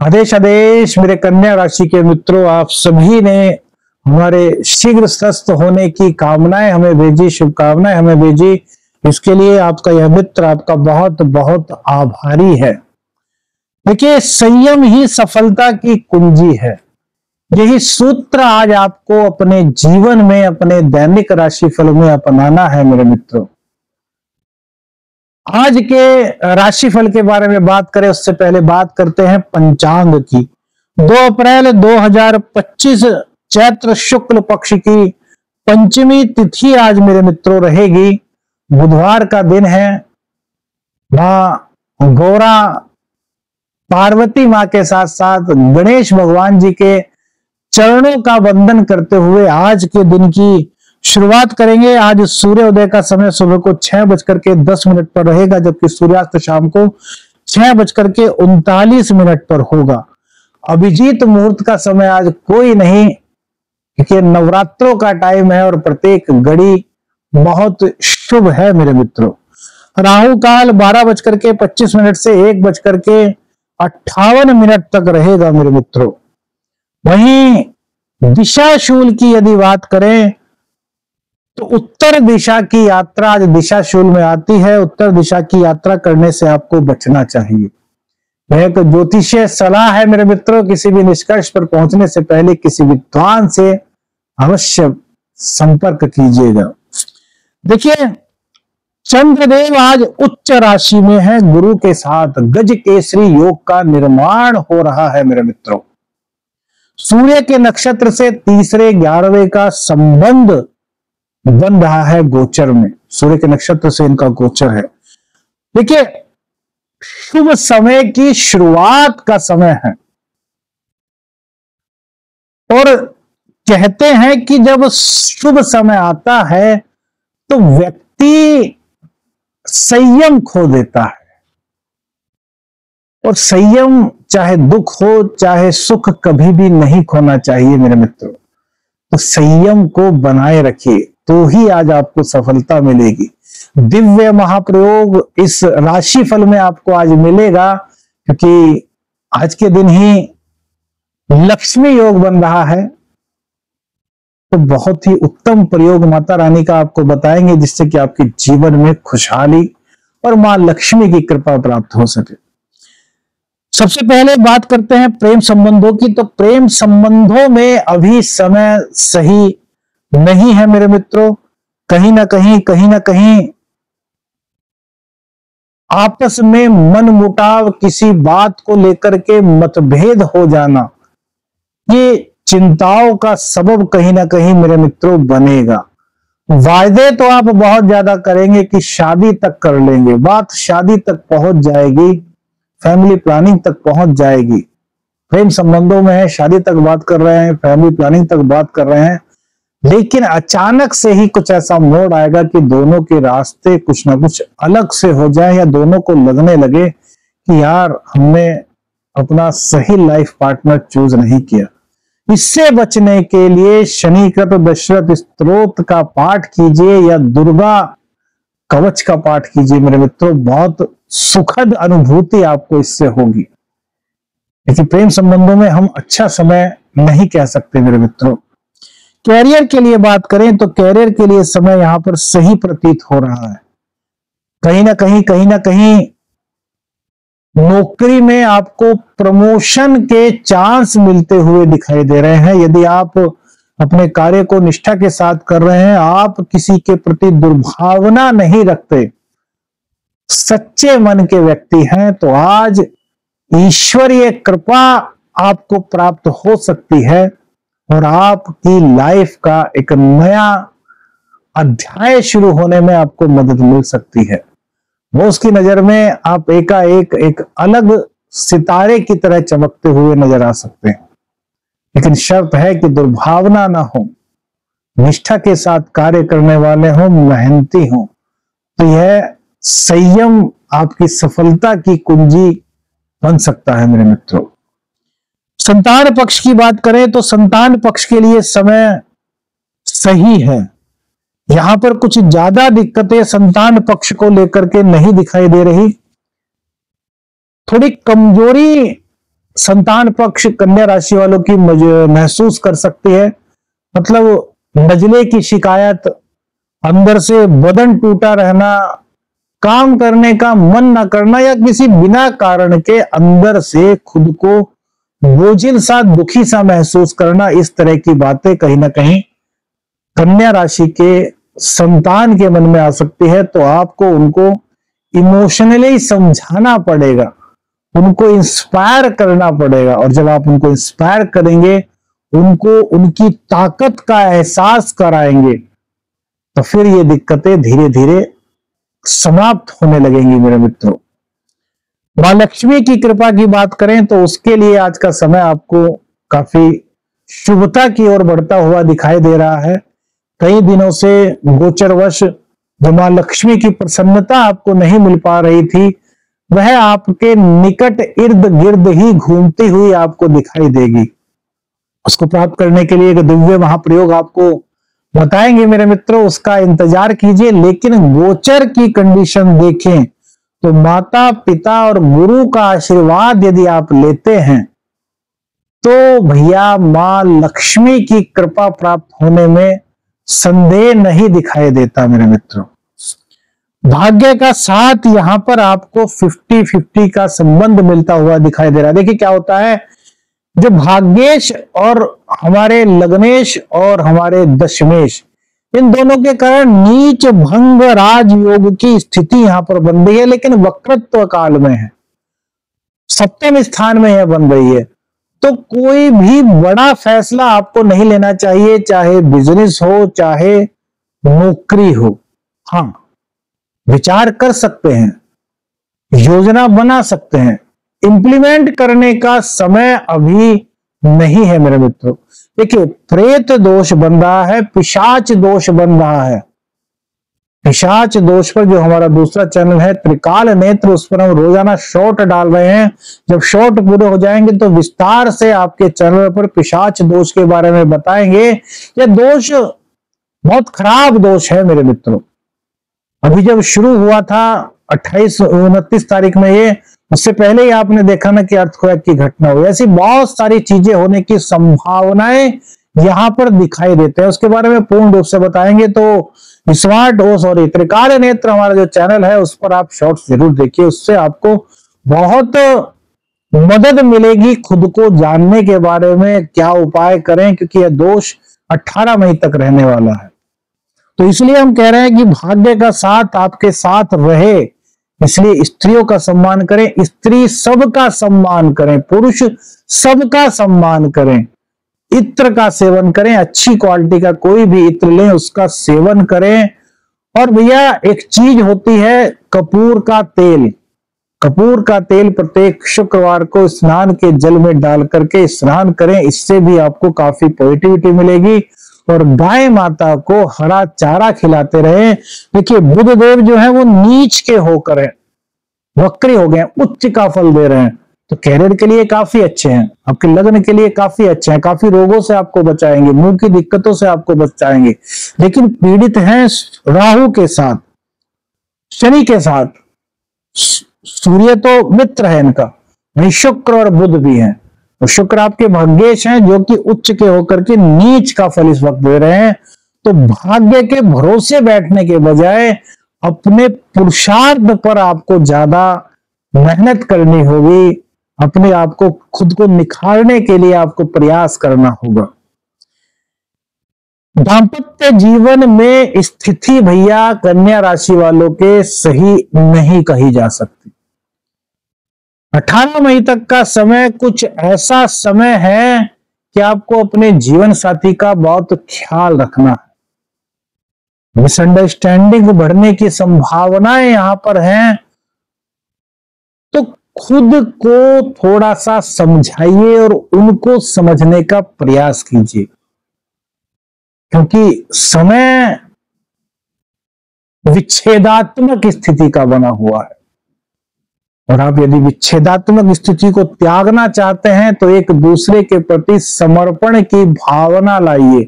आदेश आदेश मेरे कन्या राशि के मित्रों, आप सभी ने हमारे शीघ्र स्वस्थ होने की कामनाएं हमें भेजी, शुभकामनाएं हमें भेजी। इसके लिए आपका यह मित्र आपका बहुत बहुत आभारी है। देखिए, संयम ही सफलता की कुंजी है। यही सूत्र आज आपको अपने जीवन में, अपने दैनिक राशिफल में अपनाना है मेरे मित्रों। आज के राशिफल के बारे में बात करें उससे पहले बात करते हैं पंचांग की। 2 अप्रैल 2025 चैत्र शुक्ल पक्ष की पंचमी तिथि आज मेरे मित्रों रहेगी। बुधवार का दिन है। मां गौरा पार्वती मां के साथ साथ गणेश भगवान जी के चरणों का वंदन करते हुए आज के दिन की शुरुआत करेंगे। आज सूर्योदय का समय सुबह को 6:10 पर रहेगा, जबकि सूर्यास्त शाम को 6:39 पर होगा। अभिजीत मुहूर्त का समय आज कोई नहीं, क्योंकि नवरात्रों का टाइम है और प्रत्येक घड़ी बहुत शुभ है मेरे मित्रों। राहु काल 12:25 से 1:58 तक रहेगा मेरे मित्रों। वहीं दिशाशूल की यदि बात करें तो उत्तर दिशा की यात्रा आज दिशाशूल में आती है। उत्तर दिशा की यात्रा करने से आपको बचना चाहिए। यह एक ज्योतिषीय सलाह है मेरे मित्रों। किसी भी निष्कर्ष पर पहुंचने से पहले किसी विद्वान से अवश्य संपर्क कीजिएगा। देखिए, चंद्रदेव आज उच्च राशि में है। गुरु के साथ गज केसरी योग का निर्माण हो रहा है मेरे मित्रों। सूर्य के नक्षत्र से तीसरे 11वें का संबंध बन रहा है गोचर में। सूर्य के नक्षत्र से इनका गोचर है। देखिए, शुभ समय की शुरुआत का समय है और कहते हैं कि जब शुभ समय आता है तो व्यक्ति संयम खो देता है। और संयम चाहे दुख हो चाहे सुख कभी भी नहीं खोना चाहिए मेरे मित्रों। तो संयम को बनाए रखिए, तो ही आज आपको सफलता मिलेगी। दिव्य महाप्रयोग इस राशिफल में आपको आज मिलेगा, क्योंकि आज के दिन ही लक्ष्मी योग बन रहा है। तो बहुत ही उत्तम प्रयोग माता रानी का आपको बताएंगे, जिससे कि आपके जीवन में खुशहाली और मां लक्ष्मी की कृपा प्राप्त हो सके। सबसे पहले बात करते हैं प्रेम संबंधों की। तो प्रेम संबंधों में अभी समय सही नहीं है मेरे मित्रों। कहीं ना कहीं आपस में मनमुटाव, किसी बात को लेकर के मतभेद हो जाना, ये चिंताओं का सबब कहीं ना कहीं मेरे मित्रों बनेगा। वायदे तो आप बहुत ज्यादा करेंगे कि शादी तक कर लेंगे, बात शादी तक पहुंच जाएगी, फैमिली प्लानिंग तक पहुंच जाएगी। प्रेम संबंधों में है, शादी तक बात कर रहे हैं, फैमिली प्लानिंग तक बात कर रहे हैं, लेकिन अचानक से ही कुछ ऐसा मोड़ आएगा कि दोनों के रास्ते कुछ ना कुछ अलग से हो जाए, या दोनों को लगने लगे कि यार हमने अपना सही लाइफ पार्टनर चूज नहीं किया। इससे बचने के लिए शनिकृत दशरथ स्तोत्र का पाठ कीजिए या दुर्गा कवच का पाठ कीजिए मेरे मित्रों। बहुत सुखद अनुभूति आपको इससे होगी। लेकिन प्रेम संबंधों में हम अच्छा समय नहीं कह सकते मेरे मित्रों। कैरियर के लिए बात करें तो कैरियर के लिए समय यहां पर सही प्रतीत हो रहा है। कहीं ना कहीं नौकरी में आपको प्रमोशन के चांस मिलते हुए दिखाई दे रहे हैं। यदि आप अपने कार्य को निष्ठा के साथ कर रहे हैं, आप किसी के प्रति दुर्भावना नहीं रखते, सच्चे मन के व्यक्ति हैं, तो आज ईश्वरीय कृपा आपको प्राप्त हो सकती है और आपकी लाइफ का एक नया अध्याय शुरू होने में आपको मदद मिल सकती है। वो उसकी नजर में आप एकाएक एक अलग सितारे की तरह चमकते हुए नजर आ सकते हैं। लेकिन शर्त है कि दुर्भावना ना हो, निष्ठा के साथ कार्य करने वाले हों, मेहनती हों। तो यह संयम आपकी सफलता की कुंजी बन सकता है मेरे मित्रों। संतान पक्ष की बात करें तो संतान पक्ष के लिए समय सही है। यहां पर कुछ ज्यादा दिक्कतें संतान पक्ष को लेकर के नहीं दिखाई दे रही। थोड़ी कमजोरी संतान पक्ष कन्या राशि वालों की महसूस कर सकती है। मतलब नजले की शिकायत, अंदर से बदन टूटा रहना, काम करने का मन न करना, या किसी बिना कारण के अंदर से खुद को बोझिल सा, दुखी सा महसूस करना, इस तरह की बातें कहीं ना कहीं कन्या राशि के संतान के मन में आ सकती है। तो आपको उनको इमोशनली समझाना पड़ेगा, उनको इंस्पायर करना पड़ेगा, और जब आप उनको इंस्पायर करेंगे, उनको उनकी ताकत का एहसास कराएंगे, तो फिर ये दिक्कतें धीरे धीरे समाप्त होने लगेंगी मेरे मित्रों। मां लक्ष्मी की कृपा की बात करें तो उसके लिए आज का समय आपको काफी शुभता की ओर बढ़ता हुआ दिखाई दे रहा है। कई दिनों से गोचरवश जो मां लक्ष्मी की प्रसन्नता आपको नहीं मिल पा रही थी, वह आपके निकट इर्द गिर्द ही घूमती हुई आपको दिखाई देगी। उसको प्राप्त करने के लिए एक दिव्य महाप्रयोग आपको बताएंगे मेरे मित्रों, उसका इंतजार कीजिए। लेकिन गोचर की कंडीशन देखें तो माता पिता और गुरु का आशीर्वाद यदि आप लेते हैं तो भैया मां लक्ष्मी की कृपा प्राप्त होने में संदेह नहीं दिखाई देता मेरे मित्रों। भाग्य का साथ यहां पर आपको 50-50 का संबंध मिलता हुआ दिखाई दे रहा है। देखिए क्या होता है, जो भाग्येश और हमारे लग्नेश और हमारे दशमेश, इन दोनों के कारण नीच भंग राजयोग की स्थिति यहां पर बन रही है, लेकिन वक्रत्व काल में है, सप्तम स्थान में यह बन रही है। तो कोई भी बड़ा फैसला आपको नहीं लेना चाहिए, चाहे बिजनेस हो चाहे नौकरी हो। हाँ, विचार कर सकते हैं, योजना बना सकते हैं, इंप्लीमेंट करने का समय अभी नहीं है मेरे मित्रों। देखिए प्रेत दोष बन रहा है, पिशाच दोष बन रहा है। पिशाच दोष पर जो हमारा दूसरा चैनल है त्रिकाल नेत्र, उस पर हम रोजाना शॉर्ट डाल रहे हैं। जब शॉर्ट पूरे हो जाएंगे तो विस्तार से आपके चैनल पर पिशाच दोष के बारे में बताएंगे। यह दोष बहुत खराब दोष है मेरे मित्रों। अभी जब शुरू हुआ था 28-29 तारीख में, ये उससे पहले ही आपने देखा ना कि अर्थक्वेक की घटना हुई। ऐसी बहुत सारी चीजें होने की संभावनाएं यहां पर दिखाई देते हैं, उसके बारे में पूर्ण रूप से बताएंगे। तो त्रिकाल नेत्र हमारा जो चैनल है उस पर आप शॉर्ट्स जरूर देखिए, उससे आपको बहुत मदद मिलेगी खुद को जानने के बारे में, क्या उपाय करें, क्योंकि यह दोष 18 मई तक रहने वाला है। तो इसलिए हम कह रहे हैं कि भाग्य का साथ आपके साथ रहे, इसलिए स्त्रियों का सम्मान करें, स्त्री सबका सम्मान करें, पुरुष सबका सम्मान करें, इत्र का सेवन करें, अच्छी क्वालिटी का कोई भी इत्र लें उसका सेवन करें। और भैया एक चीज होती है कपूर का तेल। कपूर का तेल प्रत्येक शुक्रवार को स्नान के जल में डाल करके स्नान करें, इससे भी आपको काफी पॉजिटिविटी मिलेगी। और गाय माता को हरा चारा खिलाते रहे। देखिए बुध देव जो है वो नीच के होकर है, वक्री हो गए, उच्च का फल दे रहे हैं, तो कैरियर के लिए काफी अच्छे हैं, आपके लग्न के लिए काफी अच्छे हैं, काफी रोगों से आपको बचाएंगे, मुंह की दिक्कतों से आपको बचाएंगे। लेकिन पीड़ित हैं राहु के साथ, शनि के साथ, सूर्य तो मित्र है इनका, वहीं शुक्र और बुध भी हैं। और शुक्र आपके भाग्येश हैं जो कि उच्च के होकर के नीच का फल इस वक्त दे रहे हैं। तो भाग्य के भरोसे बैठने के बजाय अपने पुरुषार्थ पर आपको ज्यादा मेहनत करनी होगी, अपने आप को खुद को निखारने के लिए आपको प्रयास करना होगा। दांपत्य जीवन में स्थिति भैया कन्या राशि वालों के सही नहीं कही जा सकती। 18 मई तक का समय कुछ ऐसा समय है कि आपको अपने जीवन साथी का बहुत ख्याल रखना है। मिसअंडरस्टैंडिंग बढ़ने की संभावनाएं यहां पर हैं, तो खुद को थोड़ा सा समझाइए और उनको समझने का प्रयास कीजिए, क्योंकि समय विच्छेदात्मक स्थिति का बना हुआ है। और आप यदि विच्छेदात्मक स्थिति को त्यागना चाहते हैं तो एक दूसरे के प्रति समर्पण की भावना लाइए।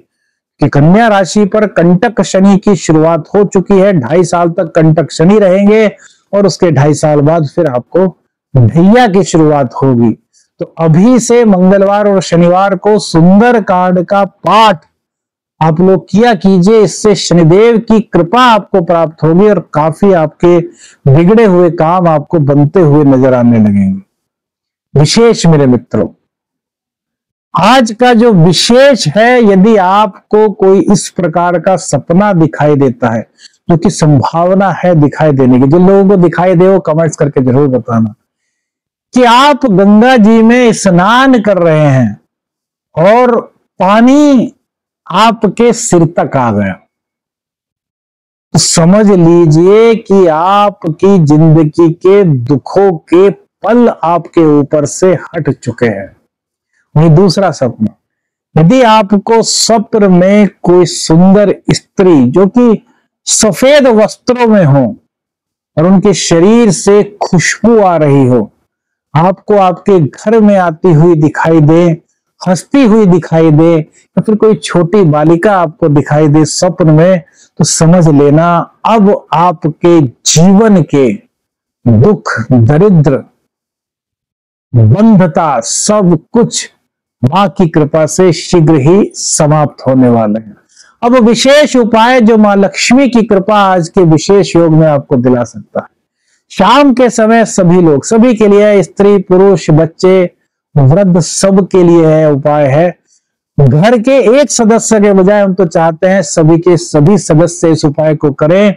कि कन्या राशि पर कंटक शनि की शुरुआत हो चुकी है, 2.5 साल तक कंटक शनि रहेंगे और उसके 2.5 साल बाद फिर आपको ढैया की शुरुआत होगी। तो अभी से मंगलवार और शनिवार को सुंदरकांड का पाठ आप लोग किया कीजिए। इससे शनिदेव की कृपा आपको प्राप्त होगी और काफी आपके बिगड़े हुए काम आपको बनते हुए नजर आने लगेंगे। विशेष मेरे मित्रों, आज का जो विशेष है, यदि आपको कोई इस प्रकार का सपना दिखाई देता है, जो कि संभावना है दिखाई देने की, जिन लोगों को दिखाई दे वो कमेंट्स करके जरूर बताना, कि आप गंगा जी में स्नान कर रहे हैं और पानी आपके सिर तक आ गया, तो समझ लीजिए कि आपकी जिंदगी के दुखों के पल आपके ऊपर से हट चुके हैं। वही दूसरा सपना, यदि आपको स्वप्न में कोई सुंदर स्त्री जो कि सफेद वस्त्रों में हो और उनके शरीर से खुशबू आ रही हो, आपको आपके घर में आती हुई दिखाई दे, हंसती हुई दिखाई दे, या फिर कोई छोटी बालिका आपको दिखाई दे स्वप्न में, तो समझ लेना अब आपके जीवन के दुख, दरिद्र, बंधता सब कुछ मां की कृपा से शीघ्र ही समाप्त होने वाले हैं। अब विशेष उपाय जो मां लक्ष्मी की कृपा आज के विशेष योग में आपको दिला सकता है। शाम के समय सभी लोग, सभी के लिए, स्त्री पुरुष बच्चे वृद्ध, सब के लिए है उपाय है। घर के एक सदस्य के बजाय हम तो चाहते हैं सभी के सभी सदस्य इस उपाय को करें,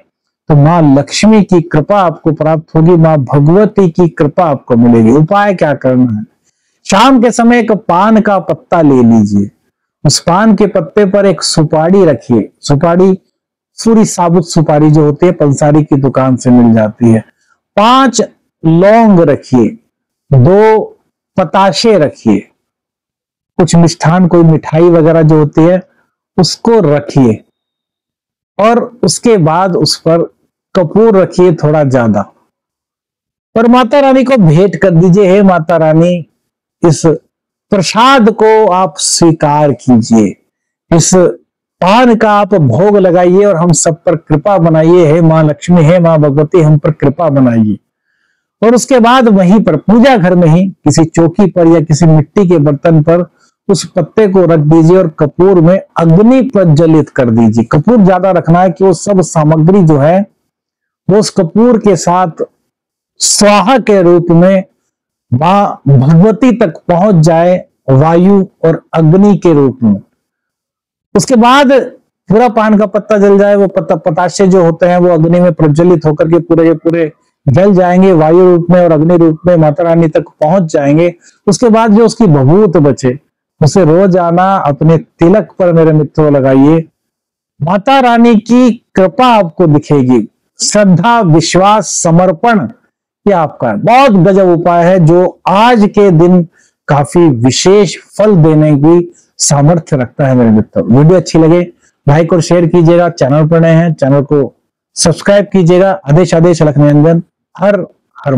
तो मां लक्ष्मी की कृपा आपको प्राप्त होगी, मां भगवती की कृपा आपको मिलेगी। उपाय क्या करना है? शाम के समय एक पान का पत्ता ले लीजिए, उस पान के पत्ते पर एक सुपारी रखिए। सुपारी पूरी साबुत सुपारी जो होती है पंसारी की दुकान से मिल जाती है। 5 लौंग रखिए, 2 पताशे रखिए, कुछ मिष्ठान, कोई मिठाई वगैरह जो होती है उसको रखिए, और उसके बाद उस पर कपूर रखिए थोड़ा ज्यादा, और माता रानी को भेंट कर दीजिए। हे माता रानी, इस प्रसाद को आप स्वीकार कीजिए, इस पान का आप भोग लगाइए और हम सब पर कृपा बनाइए। हे मां लक्ष्मी, हे मां भगवती, हम पर कृपा बनाइए। और उसके बाद वहीं पर पूजा घर में ही किसी चौकी पर या किसी मिट्टी के बर्तन पर उस पत्ते को रख दीजिए और कपूर में अग्नि प्रज्वलित कर दीजिए। कपूर ज्यादा रखना है कि वो सब सामग्री जो है वो उस कपूर के साथ स्वाहा के रूप में मां भगवती तक पहुंच जाए, वायु और अग्नि के रूप में। उसके बाद पूरा पान का पत्ता जल जाए, वो पताशे जो होते हैं वो अग्नि में प्रज्वलित होकर के पूरे के पूरे जल जाएंगे, वायु रूप में और अग्नि रूप में माता रानी तक पहुंच जाएंगे। उसके बाद जो उसकी भभूत बचे उसे रोजाना अपने तिलक पर मेरे मित्रों लगाइए। माता रानी की कृपा आपको दिखेगी। श्रद्धा, विश्वास, समर्पण, ये आपका बहुत गजब उपाय है जो आज के दिन काफी विशेष फल देने की सामर्थ्य रखता है मेरे मित्रों। वीडियो अच्छी लगे लाइक और शेयर कीजिएगा। चैनल पर नए हैं चैनल को सब्सक्राइब कीजिएगा। आदेश अलख निरंजन। हर हर